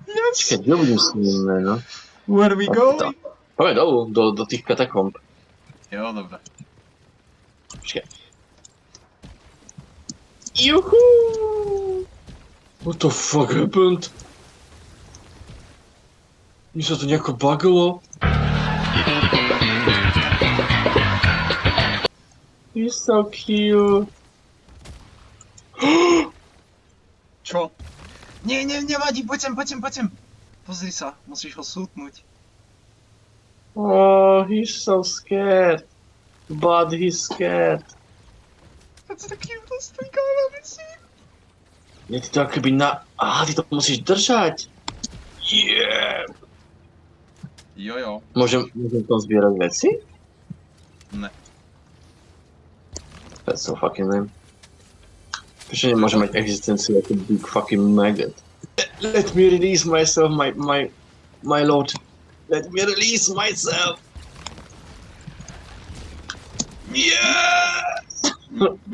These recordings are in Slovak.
Yes. Čekaj, kde budú s ním, no? Where are we going? Poďme dolu, do tých katakomb. Jo, dobre. Počkaj. Juhu! What the fuck happened? Mi sa to nejako buglo. You're so cute. Čo? Nie, nevadí, poď sem. Pozri sa, musíš ho sútnuť. Oh, he's so scared. But he's scared. That's the cutest thing I've ever seen. Nie, ty to akoby Aha, ty to musíš držať. Yeah. Jojo. Môžem tam zbierať veci? Ne. That's so fucking lame. Prečo nemôžem mať existenciu ako big fucking maggot? Let me release myself, my lord. Let me release myself. Yeah!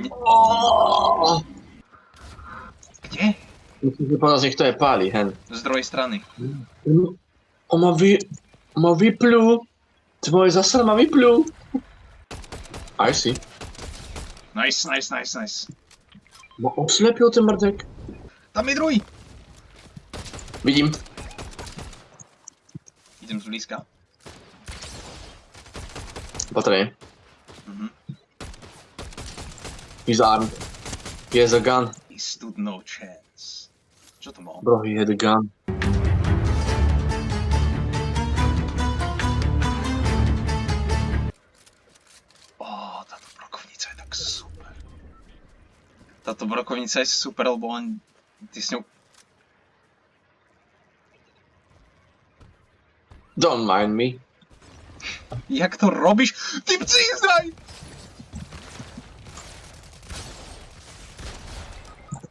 Oh! Kde? Musím si povedať, že kto je páli, hen. Z druhej strany. On ma vyplul. Tvoj zasel ma vyplul. I see. Nice. Ma oslepil ten mrdek. Tam je druhý. Vidím. Idem zblízka. Opatrne. Mhm. He's armed. He has a gun. He stood no chance. Čo to bolo? Bro, he had a gun. Táto brokovnica je tak super. Táto brokovnica je super, lebo len ty s ňou... Don't mind me. Jak to robíš? Ty pcízdaj!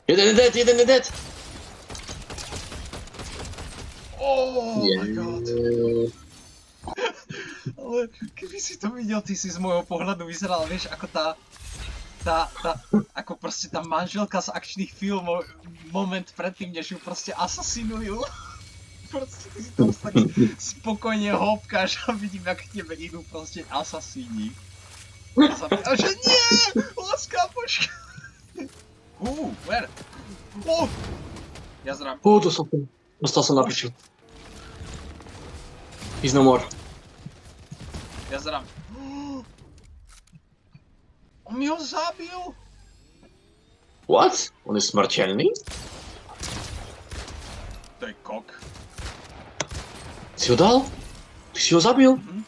Jeden je dead. Oh my god. Ale keby si to videl, ty si z môjho pohľadu vyzeral, vieš, ako ako proste tá manželka z akčných filmov moment predtým, než ju proste asasinujú. Proste ty si tam tak spokojne hopkáš a vidím, jak k tebe idú proste asasíni. A že nie! Láska, počkaj! Where? Ja zrám. Dostal som na piču. He's no more. Ja zrám. On mi ho zabil! What? On je smrteľný? To je kok. Si ho dal? Ty si ho zabil? Mhm.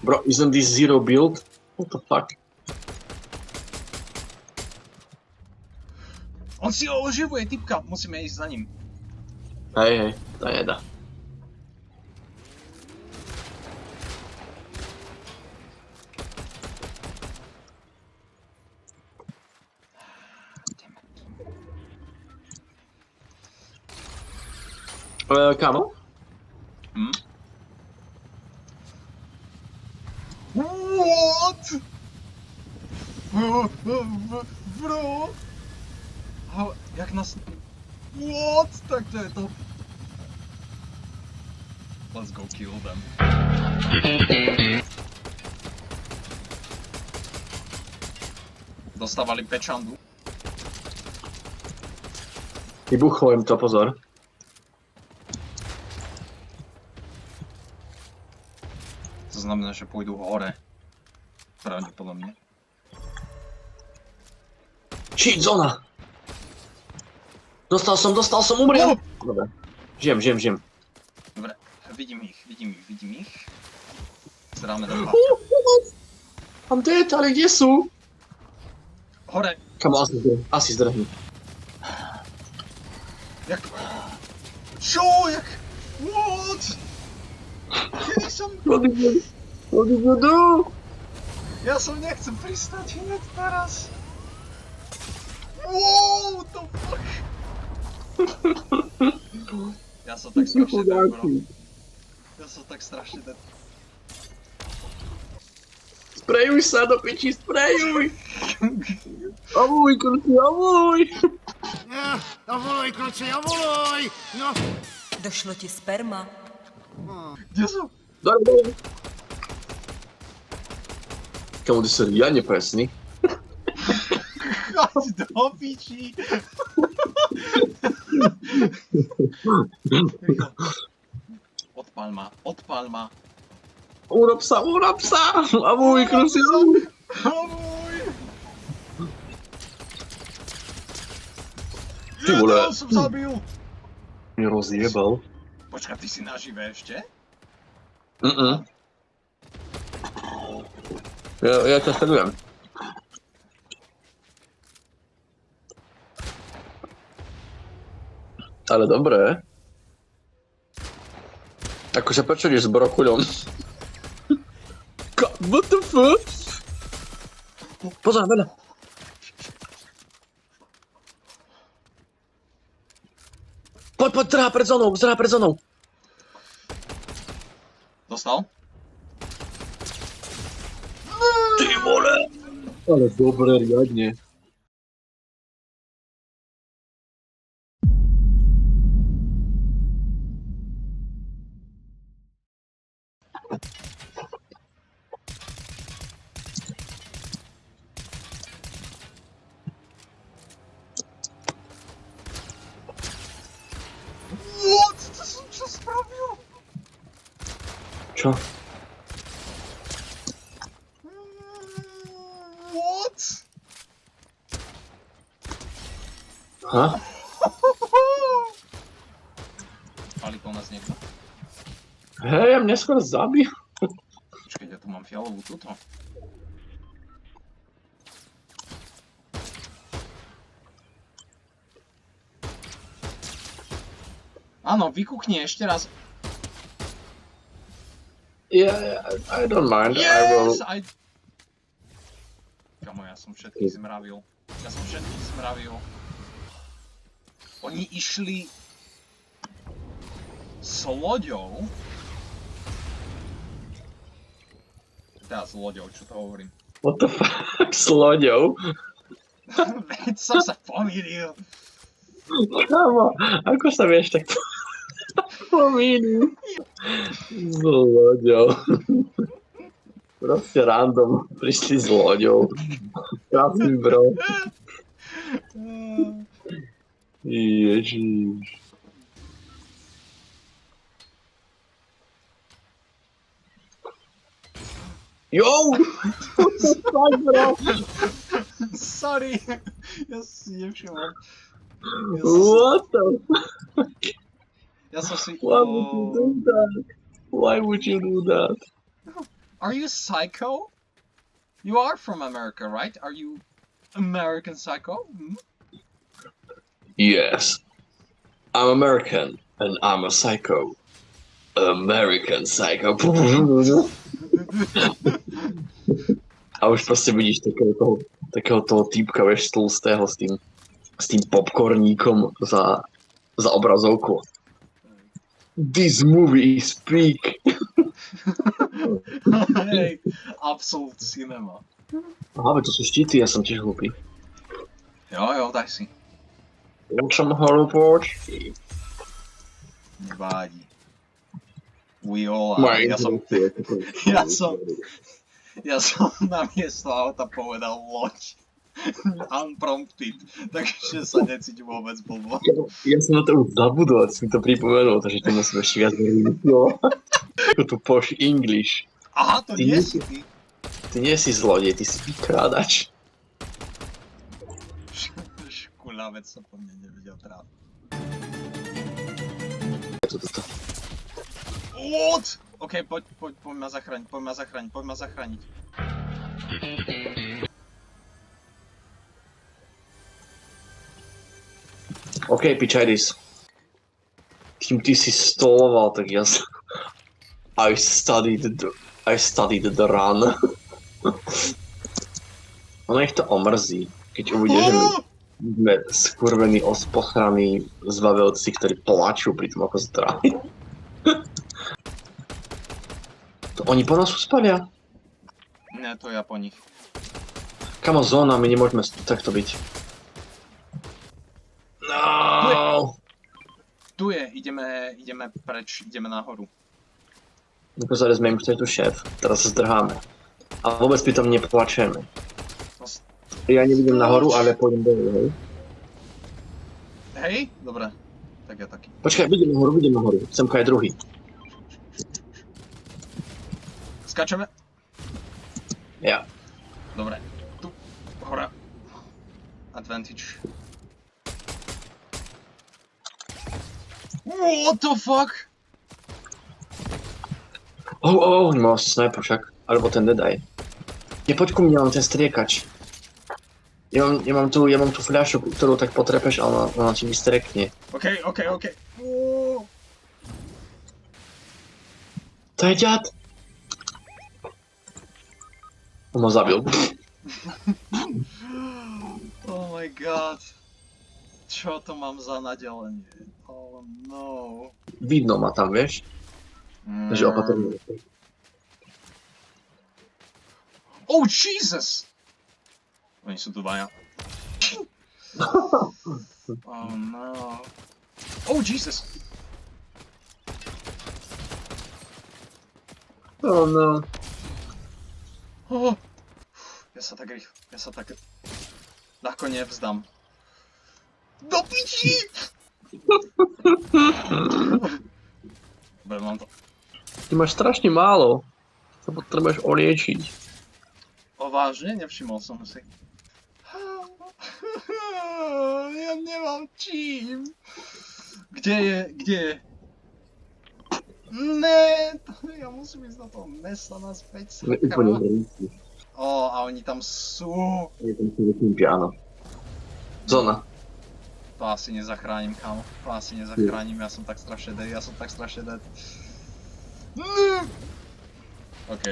Bro, isn't this zero build? What the fuck? On si ho oživuje, typka. Musíme ísť za ním. Hej, to nedá. Kamo? What? Bro? Jak nás... What? Tak to je to. Let's go kill them. Dostávali pečandu. Vybuchlo im to, pozor. To znamená, že pôjdu hore. Pravdepodobne. Shit, zóna! Dostal som, umrel! Dobre. Žijem. Dobre, vidím ich. Zráme do I'm dead, ale kde sú? Hore! Kamo, asi zdrhni. Jak? Čo? Jak? What? Kedy som... What did you do? Ja som nechcem pristať hneď teraz. Wow, the fuck? Ja som tak strašne dead, bro. Ja som tak strašne dead. sprejuj sa do piči, sprejuj! Avuj, kruci, avuj! Avoluj, kluci, avoluj! No. Došlo ti sperma. Kde sú? Daj. Kamu, ty si riadne presný. Choď do piči. Odpáľ ma. Urob sa! Avuj, kruci, avuj! Hamuj! Ty vole. Ja som zabil. Mi rozjebal. Počkaj, ty si nažive ešte? Ja ťa sledujem. Ale dobré. Akože prečo ideš s brokuľom? What the fuck? Pozor, vedľa. Poď, zdrhá pred zónou. Dostal? Ty vole. Ale dobre, riadne. What? Co som čo spravil? Čo? What? Ha? Palí po nás niekto? Hej, mne skoro zabil. Počkaj, ja tu mám fialovú túto. Áno, vykúkni ešte raz. Yeah, I don't mind. I will... Yes! Kamo, ja som všetkých zmravil. Oni išli s loďou. Teda s loďou, čo to hovorím? What the fuck? S loďou? Veď som sa pomýlil. Kámo, ako sa vieš tak pomýliť? S loďou. Proste random prišli s loďou. Krásny bro. Ježiš. Yo! Fuck, bro! Sorry, ja si nevšimol. What the fuck? Ja som si... Why would you do that? Why would you do that? Are you psycho? You are from America, right? Are you American psycho? Hmm? Yes. I'm American and I'm a psycho. American psycho. A už proste vidíš takého toho týpka, vieš, tlustého s tým popcorníkom za obrazovku. This movie is peak. Hej, Absolute Cinema. Aha, to sú štíty, ja som tiež hlupý. Jo, daj si. Ja som hlupôčky. Nevádí. We all are. Ja som na miesto auta povedal loď. Unprompted, takže sa necítim vôbec blbo. Ja som na to už zabudol, si mi to pripomenul, takže to musím ešte viac vyrýmať. Ako tu poš English. Aha, to nie si ty. Ty nie si zlodej, ty si vykrádač. Škulavec sa po mne nevedel trápiť. What? OK, poď ma zachrániť. OK, pičajdis. Kým ty si stoloval, tak ja I studied the run. Ono ich to omrzí, keď uvidie, že my sme skurvení, ospochraní zbavilci, ktorí plačú pri tom, ako zdraví. To oni po nás uspalia. Ne, to ja po nich. Kamo, zóna, my nemôžeme takto byť. No. Tu je, ideme preč, ideme nahoru. Pozor, sme im, kto je tu šéf. Teraz sa zdrháme. A vôbec pri tom neplačeme. Ja nevidím nahoru, ale pôjdem dole, hej. Hej? Dobre. Tak ja taký. Počkaj, vidím nahoru. Semka je druhý. Skačeme? Ja. Dobre. Tu. Hora. Advantage. What the fuck? Nemal sniper však. Alebo ten Deadeye. Poď ku mne, mám ten striekač. Ja mám tú fľašu, ktorú tak potrepeš a ona ti vystrekne. OK. To je ďad. On ma zabil. Oh my god. Čo to mám za nadelenie? Oh no. Vidno ma tam, vieš? Takže opatrne. Oh Jesus! Oni sú tu dvaja. Oh no. Oh Jesus! Oh no. Oh. Ja sa tak ľahko nevzdám. Do piči! Dobre, mám to. Ty máš strašne málo. Sa potrebuješ oliečiť. O vážne? Nevšimol som si. Ja nemám čím. Kde je? Ne, ja musím ísť do toho mesta naspäť. Úplne veľký. A oni tam sú. Je tam veľký, áno. Zóna. To asi nezachránim, kámo. To asi nezachránim, ja som tak strašne dead. OK.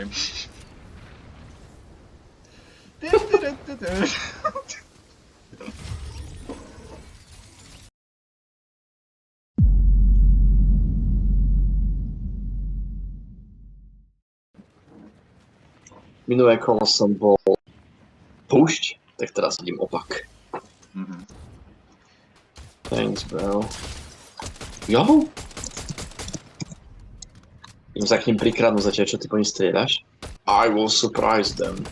Minulé kolo som bol púšť, tak teraz idem opak. Thanks, bro. Jo? Idem sa k ním prikradnúť zatiaľ, čo ty po nich strieľaš. I will surprise them.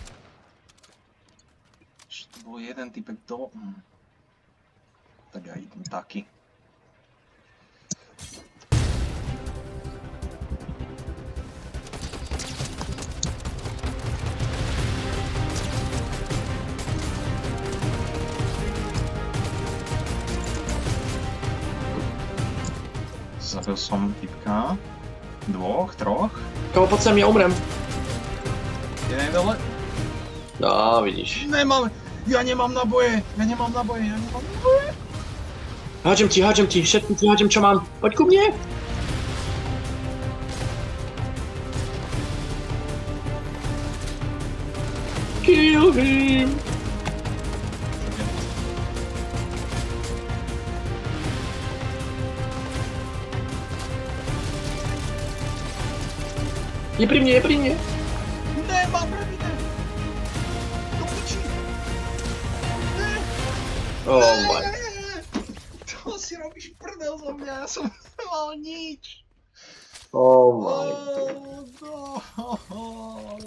To bol jeden typek do... Tak ja idem taký. Zabil som typka. Dvoch, troch. Kamo, poď sem, ja umrem. Jeden dole. Vidíš. Ja nemám naboje. Hádžem ti, všetkým ti hádžem, čo mám. Poď ku mne. Kill him. Je pri mne. Nemám pravité. Do piči. Ne. Oh my. To si robíš prdel zo mňa, ja som nemal nič. Oh my. Oh no.